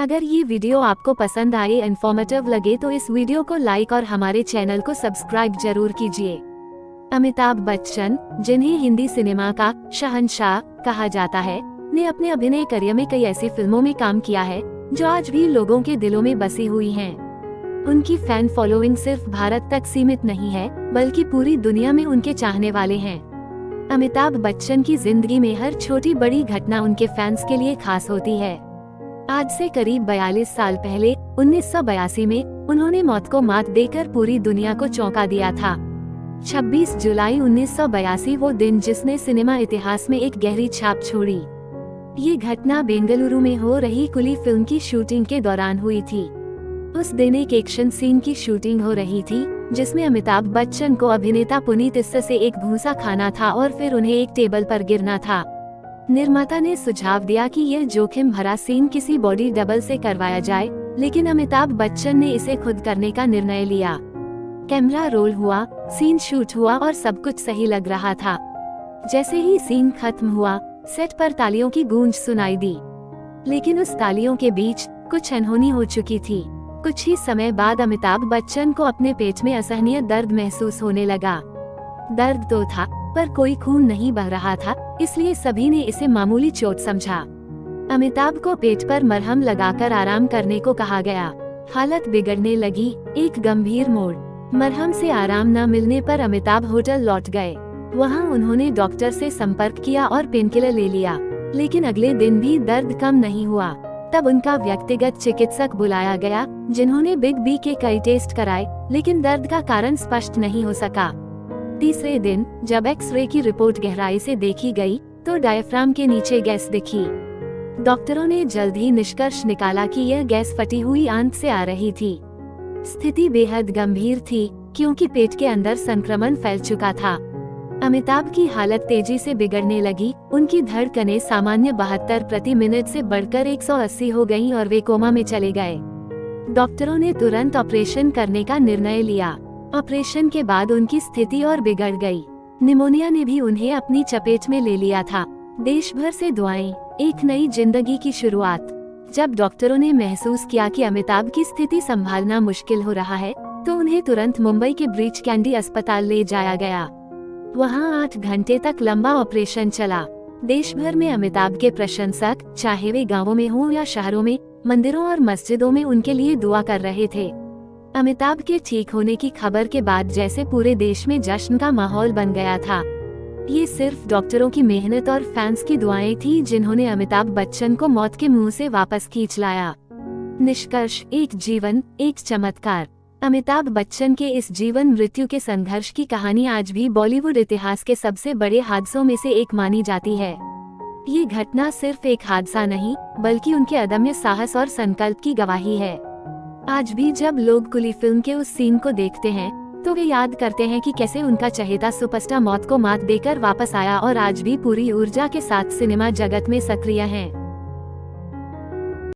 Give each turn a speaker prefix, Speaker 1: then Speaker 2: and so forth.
Speaker 1: अगर ये वीडियो आपको पसंद आए, इन्फॉर्मेटिव लगे तो इस वीडियो को लाइक और हमारे चैनल को सब्सक्राइब जरूर कीजिए। अमिताभ बच्चन, जिन्हें हिंदी सिनेमा का शहंशाह कहा जाता है, ने अपने अभिनय करियर में कई ऐसी फिल्मों में काम किया है जो आज भी लोगों के दिलों में बसी हुई हैं। उनकी फैन फॉलोइंग सिर्फ भारत तक सीमित नहीं है, बल्कि पूरी दुनिया में उनके चाहने वाले हैं। अमिताभ बच्चन की जिंदगी में हर छोटी बड़ी घटना उनके फैंस के लिए खास होती है। आज से करीब 42 साल पहले 1982 में उन्होंने मौत को मात देकर पूरी दुनिया को चौंका दिया था। 26 जुलाई 1982 वो दिन जिसने सिनेमा इतिहास में एक गहरी छाप छोड़ी। ये घटना बेंगलुरु में हो रही कुली फिल्म की शूटिंग के दौरान हुई थी। उस दिन एक एक्शन सीन की शूटिंग हो रही थी, जिसमें अमिताभ बच्चन को अभिनेता पुनीत इस्सा से एक भूसा खाना था और फिर उन्हें एक टेबल पर गिरना था। निर्माता ने सुझाव दिया कि यह जोखिम भरा सीन किसी बॉडी डबल से करवाया जाए, लेकिन अमिताभ बच्चन ने इसे खुद करने का निर्णय लिया। कैमरा रोल हुआ, सीन शूट हुआ और सब कुछ सही लग रहा था। जैसे ही सीन खत्म हुआ, सेट पर तालियों की गूंज सुनाई दी, लेकिन उस तालियों के बीच कुछ अनहोनी हो चुकी थी। कुछ ही समय बाद अमिताभ बच्चन को अपने पेट में असहनीय दर्द महसूस होने लगा। दर्द तो था, पर कोई खून नहीं बह रहा था, इसलिए सभी ने इसे मामूली चोट समझा। अमिताभ को पेट पर मरहम लगाकर आराम करने को कहा गया। हालत बिगड़ने लगी, एक गंभीर मोड़। मरहम से आराम न मिलने पर अमिताभ होटल लौट गए। वहां उन्होंने डॉक्टर से संपर्क किया और पेनकिलर ले लिया, लेकिन अगले दिन भी दर्द कम नहीं हुआ। तब उनका व्यक्तिगत चिकित्सक बुलाया गया, जिन्होंने बिग बी के कई टेस्ट कराए, लेकिन दर्द का कारण स्पष्ट नहीं हो सका। तीसरे दिन जब एक्सरे की रिपोर्ट गहराई से देखी गई, तो डायफ्राम के नीचे गैस दिखी। डॉक्टरों ने जल्द ही निष्कर्ष निकाला कि यह गैस फटी हुई आंत से आ रही थी। स्थिति बेहद गंभीर थी, क्योंकि पेट के अंदर संक्रमण फैल चुका था। अमिताभ की हालत तेजी से बिगड़ने लगी। उनकी धड़कनें सामान्य 72 प्रति मिनट से बढ़कर 180 हो गईं और वे कोमा में चले गए। डॉक्टरों ने तुरंत ऑपरेशन करने का निर्णय लिया। ऑपरेशन के बाद उनकी स्थिति और बिगड़ गई। निमोनिया ने भी उन्हें अपनी चपेट में ले लिया था। देश भर से दुआएं, एक नई जिंदगी की शुरुआत। जब डॉक्टरों ने महसूस किया कि अमिताभ की स्थिति संभालना मुश्किल हो रहा है, तो उन्हें तुरंत मुंबई के ब्रीच कैंडी अस्पताल ले जाया गया। वहां 8 घंटे तक लंबा ऑपरेशन चला। देश भर में अमिताभ के प्रशंसक, चाहे वे गांवों में हों या शहरों में, मंदिरों और मस्जिदों में उनके लिए दुआ कर रहे थे। अमिताभ के ठीक होने की खबर के बाद जैसे पूरे देश में जश्न का माहौल बन गया था। ये सिर्फ डॉक्टरों की मेहनत और फैंस की दुआएं थी, जिन्होंने अमिताभ बच्चन को मौत के मुंह से वापस खींच लाया। निष्कर्ष, एक जीवन, एक चमत्कार। अमिताभ बच्चन के इस जीवन मृत्यु के संघर्ष की कहानी आज भी बॉलीवुड इतिहास के सबसे बड़े हादसों में से एक मानी जाती है। ये घटना सिर्फ एक हादसा नहीं, बल्कि उनके अदम्य साहस और संकल्प की गवाही है। आज भी जब लोग कुली फिल्म के उस सीन को देखते हैं, तो वे याद करते हैं कि कैसे उनका चहेता सुपरस्टार मौत को मात देकर वापस आया और आज भी पूरी ऊर्जा के साथ सिनेमा जगत में सक्रिय है।